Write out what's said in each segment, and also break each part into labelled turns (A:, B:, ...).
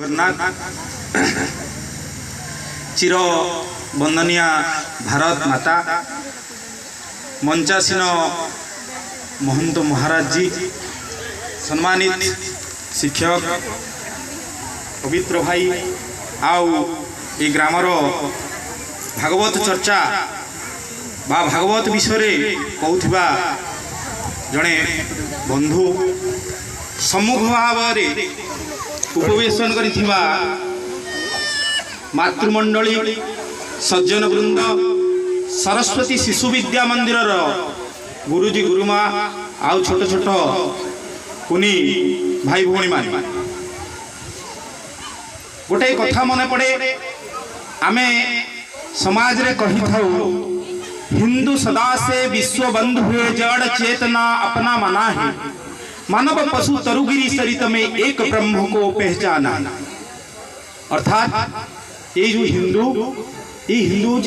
A: जगन्नाथ चिर वंदनिया भारत माता मंचासीन महंत महाराज जी, सम्मानित शिक्षक पवित्र भाई आउ ये ग्रामर भागवत चर्चा बा भागवत विषय कहूथिबा जड़े बंधु सम्मुख भाव उपवेशन करिथिबा मातृमंडली सज्जन वृंद सरस्वती शिशु विद्या मंदिर गुरुजी गुरुमा आउ छोट छोट कुनी भाई भौणी मान गोटे कथा मन पड़े आमे समाज रे कही थाउ हिंदू सदा से विश्व बंधु हुए जड़ चेतना अपना मना है मानव पशु तरुगिरी सरित में एक ब्रह्म को पहचाना। अर्थात ये जो हिंदू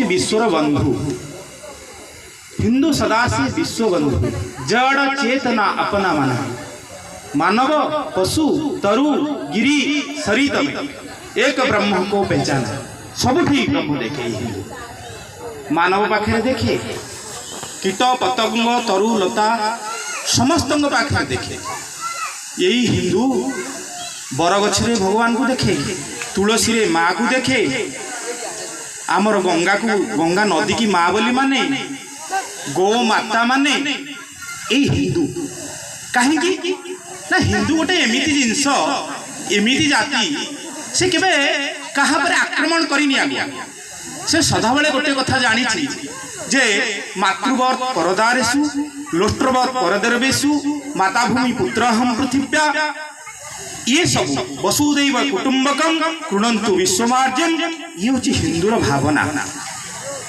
A: विश्व बंधु हिंदू सदा से विश्व बंधु जड़ चेतना अपना मना मानव पशु तरु गिरी सरित में एक ब्रह्म को पहचाना। सबुठी ब्रह्म देखे हिंदू मानव पाखे देखे कीट पतंग तरु लता समस्त पाखे देखे। यही हिंदू बरगछरे भगवान को देखे, तुलसी रे माँ को देखे, आमर गंगा नदी की माँ बोली माने, गौ माता माने। यही हिंदू कहीं ना हिंदू गोटे एमिति जिनस एमिति जाति से केबे कहा पर आक्रमण करनी आज्ञा से सदाबले गोटे कथा जानी जे मातृवत परदारेषु लोष्ट्रवत परदर्वेषु माताभूमि पुत्रहम पृथिव्या। ये सब वसुदैव कुटुंबकम कृणन्तु विश्वमार्जन ये हूँ हिंदूर भावना।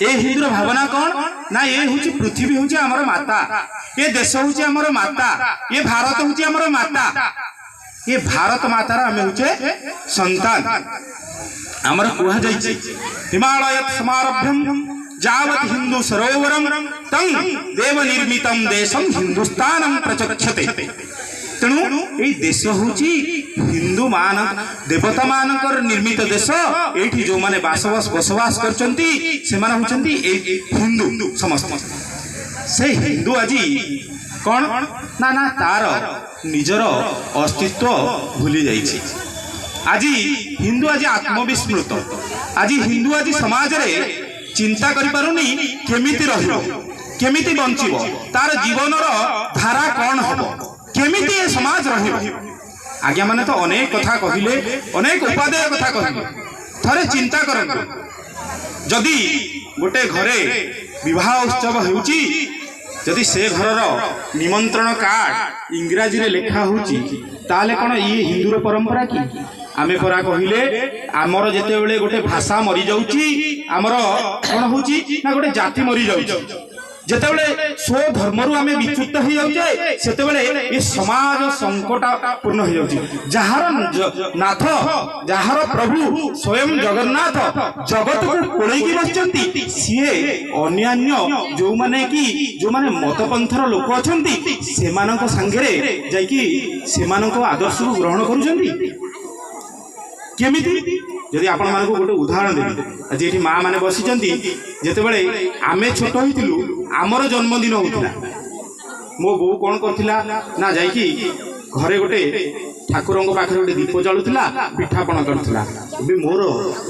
A: ये हिंदूर भावना कौन ना ये हूँ पृथ्वी हूँ आमर माता, ये देश हूँ आमर माता, ये भारत हूँ आमर माता, ये भारत मातार आम हूँ संतान। आमर कह जाइए हिमालयत समारभ्यम जावत हिंदू सरोवरम तं देव निर्मितम देशम हिंदुस्तानम प्रचक्षते। तेणु ये देश हूँ हिंदू मान देवता मानकर निर्मित देश। ये जो मैंने बसवास करचंती से माने होचंती हिंदू समस्त। से हिंदू आज कौन ना ना तार निजर अस्तित्व भूली जाइए। आज हिंदू आज आत्मविस्मृत। आज हिंदू आज समाज रे चिंता करि पारुनी केमिति रहिबो, केमिति बंचिबो, तार जीवनर धारा कौन हबो, केमिति ए समाज रहिबो। आज्ञा माने तो अनेक कथा कहिले, अनेक उपादेय कथा कहिले। थरे चिंता करंतु जदि गोटे घरे विवाह उत्सव हेउची, जदि से घरर निमंत्रण कार्ड इंग्राजी रे लेखा होची ताले कोन ये हिंदूर परंपरा की? आमे परा कहिले आमर जेते बेले गोटे भाषा मरी जाउची, आमर कोन होची ना गोटे जाति मरी जाउची। जेते बेले सो धर्मरु आमे विच्युत हो जाउचे सेते बेले ये समाज संकटपूर्ण हो जाउची। जहार नाथ जहार प्रभु स्वयं जगन्नाथ जगत को कोड़े की बसचंती सीए अन्यान्य जो माने कि जो माने मतपंथर लोक अछंती सेमानक संगरे जाई कि सेमानक आदर्श को ग्रहण करूचंती केमिति? यदि आपण मानको गोटे उदाहरण देबी, आज एठी माँ माने बसिचंती जेतेबेले आमे छोट होइतिलु आमर जन्मदिन होतिला, मो बो कोन करथिला ना जाई कि घरे गोटे ठाकुरंग पाखरे गोटे दीप जळुथिला, पिठापण करथिला। बे मोर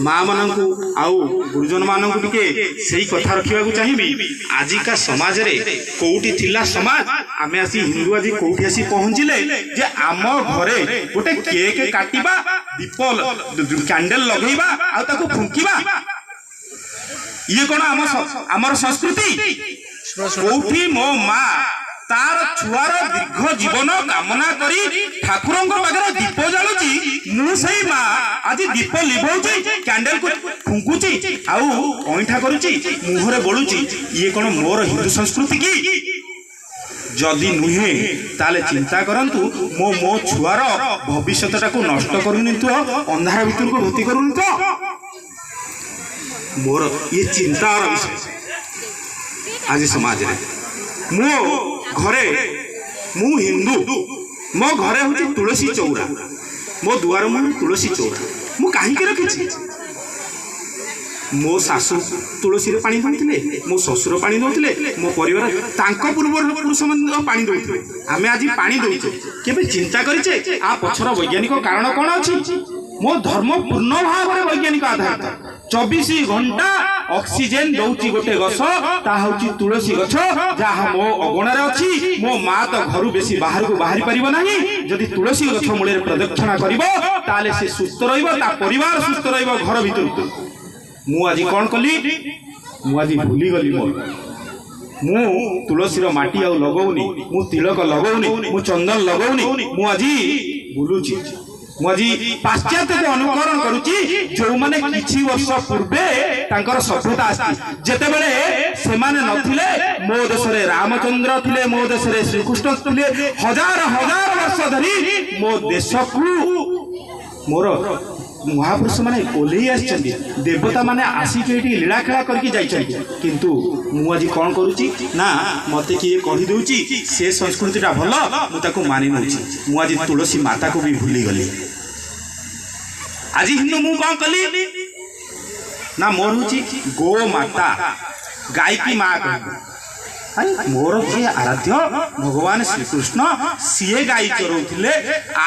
A: माँ माननकु आउ गुरुजन माननकु टिके सेही कथा रखिबाकू चाहिबी। आजिका समाज रे कोउठी थिला समाज आमे आसी हिंदू आजी कोउठी आसी पहुंचिले जे आम घरे गोटे केक काटिबा, दीप कैंडल लगेबा आ ताकू फुंकीबा, ये कोन आमर संस्कृति? कोउठी मो माँ तार छुआर दीर्घ जीवन कामना करी ठाकुरंग पाखरे दीप जालुची, मु सही माँ आज दीप लिभौची, कैंडल को फुंकुची आउ ऐठा करूची, मुहरे बोलुची। ये कोन मोर हिंदू संस्कृति की? जदि नुहे ताले चिंता करंतु मो छुआर भविष्यता को नष्ट करूनी तो अंधार भीतर को भर्ती करूनी तो मोर ये चिंतार विषय। आज समाज रे मो घरे मु हिंदू मो घरे हूँ तुलसी चौरा, मो दुआर मुहँ तुलसी चौरा। କାହିଁକି ରଖିଛି? ମୋ ଶାଶୁ ତୁଳସୀରେ ପାଣି ଦେଉଥିଲେ, ମୋ ଶ୍ୱଶୁର ପାଣି ଦେଉଥିଲେ, ମୋ ପରିବାର ତାଙ୍କ ପୂର୍ବରୁ ପୁରୁଷମାନେ ପାଣି ଦେଉଥିଲେ। ଆମେ ଆଜି ପାଣି ଦେଉଛେ, କେବେ ଚିନ୍ତା କରିଛେ ଆ ପଛର ବୈଜ୍ଞାନିକ କାରଣ କ'ଣ ଅଛି? ମୋ ଧର୍ମ ପୂର୍ଣ୍ଣ ଭାବରେ ବୈଜ୍ଞାନିକ ଆଧାରିତ। 24 ଘଣ୍ଟା ଅକ୍ସିଜେନ ଦଉଛି ଗୋଟେ ଗଛ, ତାହା ହଉଛି ତୁଳସୀ ଗଛ, ଯାହା ମୋ ଅଗଣାରେ ଅଛି। ମୋ ମା ତ ଘରୁ ବେଶୀ ବାହାରକୁ ବାହାରି ପାରିବ ନାହିଁ। ଯଦି ତୁଳସୀ ଗଛ ମୂଳରେ ପ୍ରଦକ୍ଷିଣା କରିବ ତାହେଲେ ସେ ସୁସ୍ଥ ରହିବ, ତା ପରିବାର ସୁସ୍ଥ ରହିବ ଘର ଭିତରକୁ। ମୁଁ ଆଜି କ'ଣ କଲି? ମୁଁ ଆଜି ଭୁଲିଗଲି। ମୁଁ ତୁଳସୀର ମାଟି ଆଉ ଲଗଉନି, ମୁଁ ତିଳକ ଲଗଉନି, ମୁଁ ଚନ୍ଦନ ଲଗଉନି। ମୁଁ ଆଜି ବୁଲୁଛି। ମୁଁ ଆଜି ପାଶ୍ଚାତ୍ୟକୁ ଅନୁକରଣ କରୁଛି, ଯେଉଁମାନେ କିଛି ବର୍ଷ ପୂର୍ବେ ତାଙ୍କର ସଭ୍ୟତା ଆସିଛି। ଯେତେବେଳେ ସେମାନେ ନଥିଲେ, ମୋ ଦେଶରେ ରାମଚନ୍ଦ୍ର ଥିଲେ, ମୋ ଦେଶରେ ଶ୍ରୀକୃଷ୍ଣ ଥିଲେ। ହଜାର ହଜାର ବର୍ଷ ଧରି ମୋ ଦେଶକୁ ମୋର ମହାପୁରୁଷ ମାନେ ଓହ୍ଲେଇ ଆସିଛନ୍ତି, ଦେବତା ମାନେ ଆସିକି ଏଠି ଲୀଳାଖେଳା କରିକି ଯାଇଛନ୍ତି। କିନ୍ତୁ ମୁଁ ଆଜି କ'ଣ କରୁଛି ନା, ମୋତେ କିଏ କହିଦେଉଛି ସେ ସଂସ୍କୃତିଟା ଭଲ, ମୁଁ ତାକୁ ମାନି ନେଉଛି। ମୁଁ ଆଜି ତୁଳସୀ ମାତାକୁ ବି ଭୁଲିଗଲି। ଆଜି ହିନ୍ଦୁ ମୁଁ କ'ଣ କଲି ନା, ମୋର ହେଉଛି ଗୋ ମାତା, ଗାଈକି ମା କହିବି। ମୋର ଯିଏ ଆରାଧ୍ୟ ଭଗବାନ ଶ୍ରୀକୃଷ୍ଣ, ସିଏ ଗାଈ ଚରଉଥିଲେ।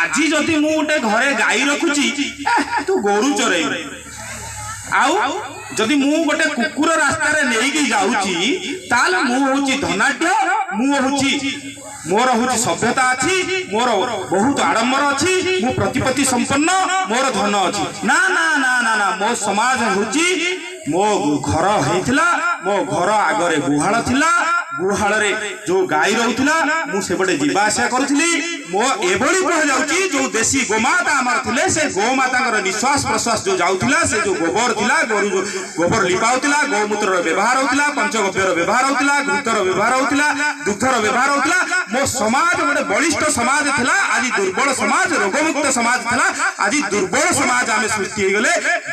A: ଆଜି ଯଦି ମୁଁ ଗୋଟେ ଘରେ ଗାଈ ରଖୁଛି, ତୁ ଗୋରୁ ଚରେଇବୁ। ଆଉ ଯଦି ମୁଁ ଗୋଟେ କୁକୁର ରାସ୍ତାରେ ନେଇକି ଯାଉଛି, ତାହେଲେ ମୁଁ ହଉଛି ଧନାଢ୍ୟ, ମୋର ହଉଛି ସଭ୍ୟତା ଅଛି, ମୋର ବହୁତ ଆଡମ୍ବର ଅଛି, ମୁଁ ପ୍ରତିପତ୍ତି ସମ୍ପନ୍ନ, ମୋର ଧନ ଅଛି। ନା ନା ନା ନା ନା, ମୋ ସମାଜ ହଉଛି, ମୋ ଘର ହେଇଥିଲା, ମୋ ଘର ଆଗରେ ଗୁହାଳ ଥିଲା, ଗୁହାଳରେ ଯୋଉ ଗାଈ ରହୁଥିଲା, ମୁଁ ସେପଟେ ଯିବା ଆସିବା କରୁଥିଲି। ମୋ ଏଭଳି କୁହାଯାଉଛି, ଯୋଉ ଦେଶୀ ଗୋମାତା ଆମର ଥିଲେ, ସେ ଗୋମାତାଙ୍କର ନିଶ୍ୱାସ ପ୍ରଶ୍ୱାସ ଯୋଉ ଯାଉଥିଲା, ସେ ଯୋଉ ଗୋବର ଥିଲା, ଗୋବର ଲିପା ହଉଥିଲା, ଗୌମୂତ୍ରର ବ୍ୟବହାର ହଉଥିଲା, ପଞ୍ଚଗବ୍ୟର ବ୍ୟବହାର ହଉଥିଲା, ଘୃତର ବ୍ୟବହାର ହଉଥିଲା, ଦୁଗ୍ଧର ବ୍ୟବହାର ହଉଥିଲା। ମୋ ସମାଜ ଗୋଟେ ବଳିଷ୍ଠ ସମାଜ ଥିଲା। ଆଜି ଦୁର୍ବଳ ସମାଜ, ରୋଗମୁକ୍ତ ସମାଜ ଥିଲା। ଆଜି ଦୁର୍ବଳ ସମାଜ ଆମେ ସୃଷ୍ଟି ହେଇଗଲେ।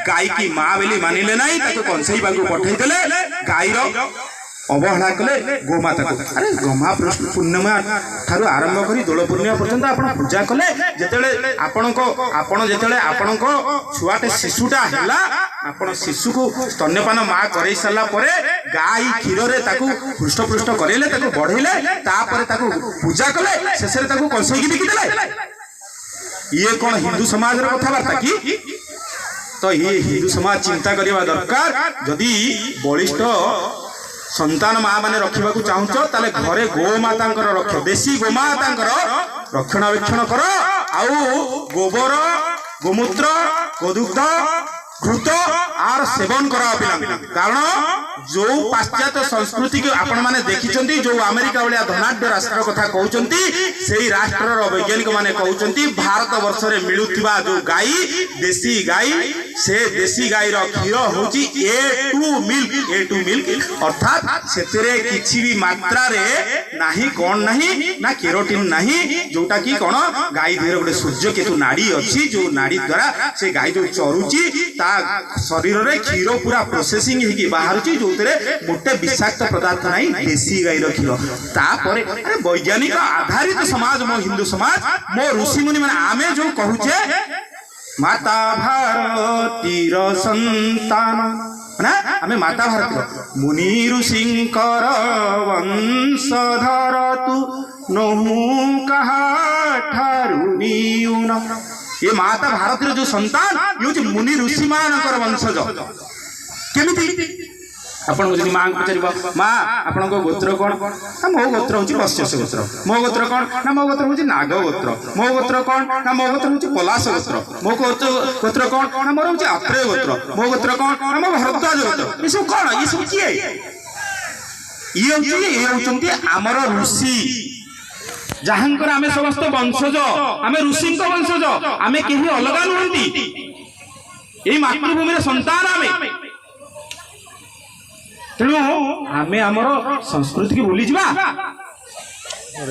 A: ଗାଈକି ମା ବୋଲି ମାନିଲେ ନାହିଁ, ତାକୁ କଂସେଇବାକୁ ପଠେଇଦେଲେ। ଗାଈର ଅବହେଳା କଲେ ଗୋମାତାକୁ। ଆରେ ଗମା ପୂର୍ଣ୍ଣିମା ଠାରୁ ଆରମ୍ଭ କରି ଦୋଳ ପୂର୍ଣ୍ଣିମା ପର୍ଯ୍ୟନ୍ତ ଆପଣ ପୂଜା କଲେ। ଯେତେବେଳେ ଆପଣ ଯେତେବେଳେ ଆପଣଙ୍କ ଛୁଆଟେ ଶିଶୁଟା ହେଲା, ଆପଣ ଶିଶୁକୁ ସ୍ତନ୍ୟପାନ ମା କରେଇ ସାରିଲା ପରେ ଗାଈ କ୍ଷୀରରେ ତାକୁ ହୃଷ୍ଟପୃଷ୍ଟ କରେଇଲେ, ତାକୁ ବଢେଇଲେ, ତାପରେ ତାକୁ ପୂଜା କଲେ, ଶେଷରେ ତାକୁ କଂସେଇକି ବିକିଦେଲେ। ଇଏ କ'ଣ ହିନ୍ଦୁ ସମାଜର କଥାବାର୍ତ୍ତା କି? ତ ଇଏ ହିନ୍ଦୁ ସମାଜ ଚିନ୍ତା କରିବା ଦରକାର। ଯଦି ବଳିଷ୍ଠ ସନ୍ତାନ ମା ମାନେ ରଖିବାକୁ ଚାହୁଁଛ, ତାହେଲେ ଘରେ ଗୋମାତାଙ୍କର ଦେଶୀ ଗୋମାତାଙ୍କର ରକ୍ଷଣାବେକ୍ଷଣ କର। ଆଉ ଗୋବର, ଗୋମୂତ୍ର, ଗୋଦୁଗ୍ଧ, ଘୃତ ଆର ସେବନ କରା ପିଲାଙ୍କୁ। କାରଣ ଯୋଉ ପାଶ୍ଚାତ୍ୟ ସଂସ୍କୃତିକୁ ଆପଣ ମାନେ ଦେଖିଛନ୍ତି, ଯୋଉ ଆମେରିକା ଭଳିଆ ଧନାଢ୍ୟ ରାଷ୍ଟ୍ର କଥା କହୁଛନ୍ତି, ସେଇ ରାଷ୍ଟ୍ରର ବୈଜ୍ଞାନିକ ମାନେ କହୁଛନ୍ତି ଭାରତ ବର୍ଷରେ ମିଳୁଥିବା ଯୋଉ ଗାଈ, ଦେଶୀ ଗାଈ, ସେ ଦେଶୀ ଗାଈର କ୍ଷୀର ହଉଛି A2 ମିଲ୍କ, ଅର୍ଥାତ୍ ସେଥିରେ କିଛି ବି ମାତ୍ରାରେ ନାହିଁ, କ'ଣ ନାହିଁ ନା କେରୋଟିନ ନାହିଁ, ଯୋଉଟା କି କ'ଣ ଗାଈ ଦେହରେ ଗୋଟେ ସୂର୍ଯ୍ୟକେତୁ ନାଡି ଅଛି, ଯୋଉ ନାଡି ଦ୍ୱାରା ସେ ଗାଈ ଯୋଉ ଚରୁଛି ତା ଶରୀରରେ କ୍ଷୀର ପୁରା ପ୍ରୋସେସିଂ ହେଇକି ବାହାରୁଛି, ଯୋଉଥିରେ ଗୋଟେ ବିଷାକ୍ତ ପଦାର୍ଥ ନାହିଁ, ଦେଶୀ ଗାଈର କ୍ଷୀର। ତାପରେ ବୈଜ୍ଞାନିକ ଆଧାରିତ ସମାଜ ମୋ ହିନ୍ଦୁ ସମାଜ, ମୋ ଋଷିମୁନି ମାନେ ଆମେ ଯୋଉ କହୁଛେ ମାତା ଭାରତୀର ସନ୍ତାନ, ଆମେ ମାତା ଭାରତୀର ମୁନି ଋଷିଙ୍କର ବଂଶଧର, ତୁ ନୋହୁ କାହା ଠାରୁ ନିଉନ। ये माता भारतीय जो संतान, ये हूँ मुनि ऋषि मानकर वंशज। केमिति आपण को माँ को पचार, माँ आपण गोत्र कौन? मो गोत्र हूँ वश्यस्य गोत्र। मो गोत्र कौन? ना मो गोत्र हूँ नाग गोत्र। मो गोत्र कौन? ना मो गोत्र हूँ पलाश गोत्र। मो गोत्र कौन? ना मोर हूँ अत्रेय गोत्र। मो गोत्र कौन? ना मो भरद्वाज गोत्र। ये सब कौन? ये सब किए? ये होती आमर ऋषि, जहाँकर आमे समस्त वंशज, आमे ऋषि वंशज, आमे केही अलग नुहंती। एई मातृभूमि संतान आमे। तेणु आमे आमर संस्कृति की भूली जावा,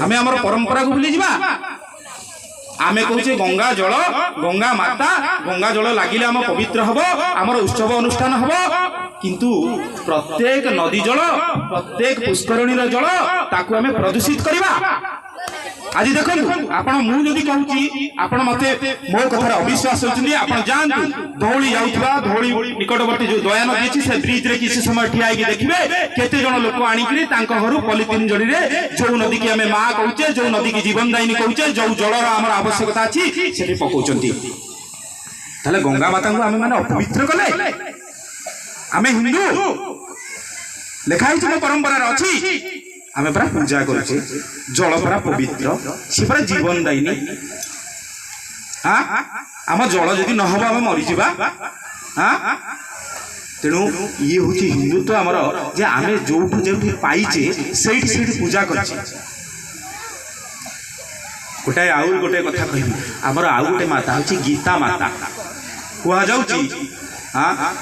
A: आमे आमर परंपरा को भूली जावा। आमे कहूचे गंगा जल, गंगा माता, गंगा जल लागिले आम पवित्र हबो, आमर उत्सव अनुष्ठान हबो। किंतु प्रत्येक नदी जल, प्रत्येक पुष्करणीर जल ताकू आमे प्रदूषित करिबा। आज देखो आपण मु जदि कहूची आपण मते मो कथार अविश्वास होचनी आपण जानतु धौली जाउथबा धौली निकटवर्ती जो दया नदी अछि से ब्रिज रे किसी समय ठिया कि देखिबे केते जण लोक आनिकरी तांको घरु पॉलिथिन जड़ी रे जो नदी की हमें मां कहूचे जो नदी की जीवन दायिनी कहूचे जो जलर हमर आवश्यकता अछि सेठी पकोचंती ताले गंगा माता को हमें माने अपवित्र कले हमें हिंदू लेखाई तुम परंपरा रे अछि आमे परा पूजा करछे जल परा पवित्र से परा जीवन दायिनी हां आम जल जदि न हबा आमे मरि जिबा हां तेणु ये हूँ हिंदुत्व आमर जे आमे जोठू जोठी पाइचे सेठी सेठी पूजा करछे गोटे आउ गोटे कथा कहबी आमर आउ गोटे माता होची गीता माता कुहा जाउची हां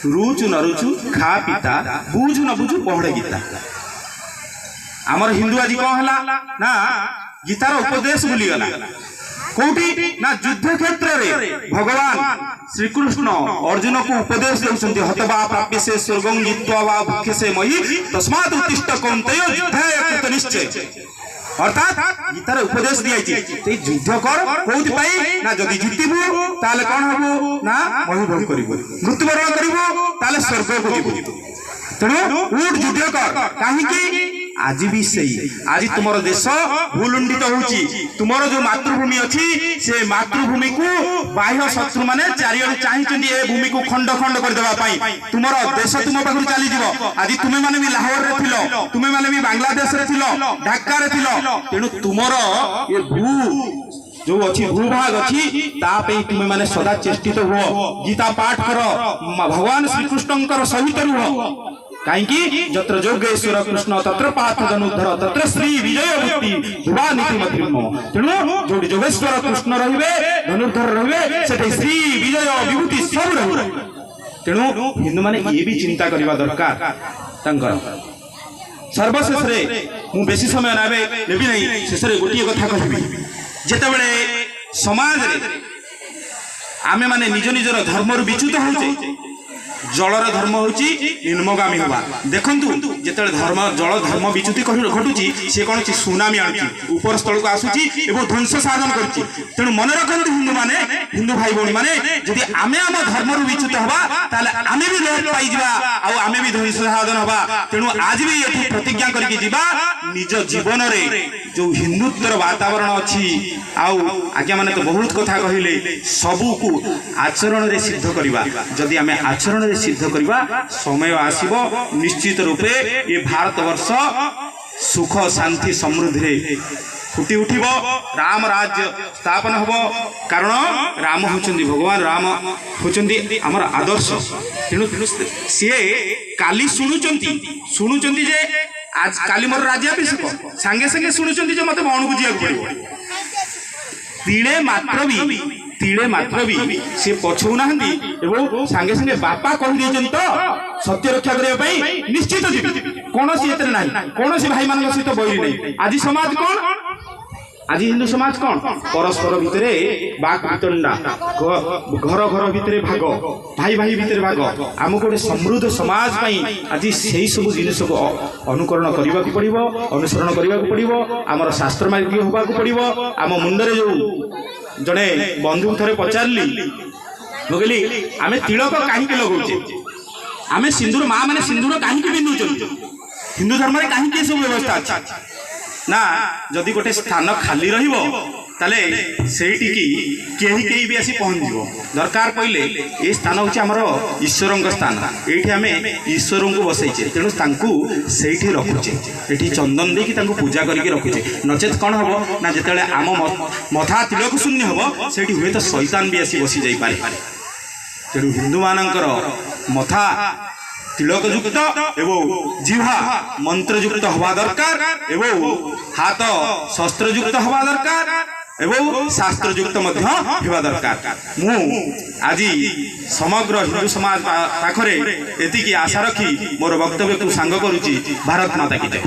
A: रुचु न रुचु खा पीता बुझु न बुझु पढ़े गीता आमर हिंदू आज कौन है ना गीतार उपदेश भूली गला कोठी ना युद्ध क्षेत्र रे भगवान श्री कृष्ण अर्जुन को उपदेश देउछन्ति हतबा प्राप्य से स्वर्गं जित्वा वा भुखे से मही तस्मात् उत्तिष्ठ कौन्तेय युद्धाय कृत निश्चय अर्थात गीतार उपदेश दियाइछि ते युद्ध कर कोथि पाई ना जदि जितिबु ताले कोन हबु ना मही भोग करिबु मृत्युवरण करिबु ताले स्वर्ग को जिबु तेणु उठ युद्ध कर काहे आज भी सही आज तुमर देश भूलुंडित होची तुमर जो मातृभूमि अछि से मातृभूमि को बाह्य शत्रु माने चारियडे चाहिचंदी ए भूमि को खंड खंड कर देबा पाई तुमर देश तुम पाखु चली जिवो आज तुमे माने भी लाहौर रे थिलो तुमे माने भी बांग्लादेश रे थिलो ढाका रे थिलो तेनु तुमर ये भू जो अच्छी भूभाग अच्छी तापे तुम माने सदा चेष्टित हुओ गीता पाठ कर भगवान श्री कृष्णंकर सहित रुह कहीं जत्र जोगेश्वर कृष्ण तत्र पाथ धनुधर तत्र श्री विजय बुद्धि धुवा नीति मध्रिम तेणु जो जोगेश्वर कृष्ण रहिबे धनुधर रहिबे सेठे श्री विजय विभूति सब रहिबे तेणु हिंदू माने ये भी चिंता करबा दरकार तंकर सर्वशेष रे मु बेसी समय नाबे लेबी नहीं शेष रे गोटिए कथा कहबी जेते बेले समाज रे आमे माने निज निजर धर्म रु विच्युत होचे जलर धर्म होची निम्नगामी हुआ देखंतु जेतेले धर्म जल धर्म विच्युति घटुची से कौन सुनामी आनुची ऊपर स्थल को आसुची एवं ध्वंस साधन करुची तेणु मन रखंतु हिंदू माने हिंदू भाई भौणी माने जदि आमे आम धर्म रु विच्युत हवा ताले आमे भी लोप पाई जिबा आ आमे भी ध्वंस साधन हवा तेणु आज भी एठी प्रतिज्ञा करके जिबा निज जीवन रे जो हिंदुत्वर वातावरण अछि आउ आज्ञा माने तो बहुत कथा कहिले सबु को आचरण रे सिद्ध करबा जदि आमे आचरण रे सिद्ध करबा समय आसीबो निश्चित रूपे ये भारत वर्ष सुख शांति समृद्धि रे फुटी उठिबो राम राज्य स्थापन हबो कारण राम होचंदी भगवान राम होचंदी हमर आदर्श तेणु से काली सुनुचंती जे आज काली मोर राज्याभिषेक संगे संगे शुणुचंती जे मते भौण को जिया पड़िबो तीले मात्र भी से पछौ नाहंदी एवं संगे संगे बापा कहि देछन तो सत्य रक्षा करबा पई निश्चित जीवी कोनोसी एतरे नाही कोनोसी भाई मान सहित बैरी नहीं आज समाज कोन आज हिंदू समाज कौन परस्पर भितरे बाक वितंडा घर घर भितरे भाग भाई भाई भितरे भाग आमको गोटे समृद्ध समाज पई आज सेही सब जिनिस को अनुकरण करबा को पड़िबो अनुसरण करबा को पड़िबो हमर शास्त्र मार्गी होबा को पड़िबो आम मुंडरे जो जड़े बंधु थे पचारि मुझे आम तिलक कहीं लगौचे आम सिंदूर माँ मैंने सिंदूर कहीं पिंधुच हिंदू धर्म में कहीं सब व्यवस्था अच्छा ना जदि गोटे स्थान खाली रही भी आसी पहुँच दरकार पहले ये स्थान हूँ आमर ईश्वर स्थान ये आम ईश्वर को बसईचे तेणु से रखुचे ये चंदन देकी पूजा करके रखुचे नचेत कौन हम ना जिते आम मथा तिलक शून्य हम से हुए तो शैतान भी आसी बसी जापे तेणु हिंदू मानकर मथा तिलक युक्त एवं जिह्वा मंत्रयुक्त हवा दरकार एवं हाथ शस्त्रयुक्त हवा दरकार एवं शास्त्रयुक्त हवा दरकार मु आज समग्र हिंदू समाज पाखरे एतिकी आशा रखी मोर वक्तव्य को सांग करुची। भारत माता की जय।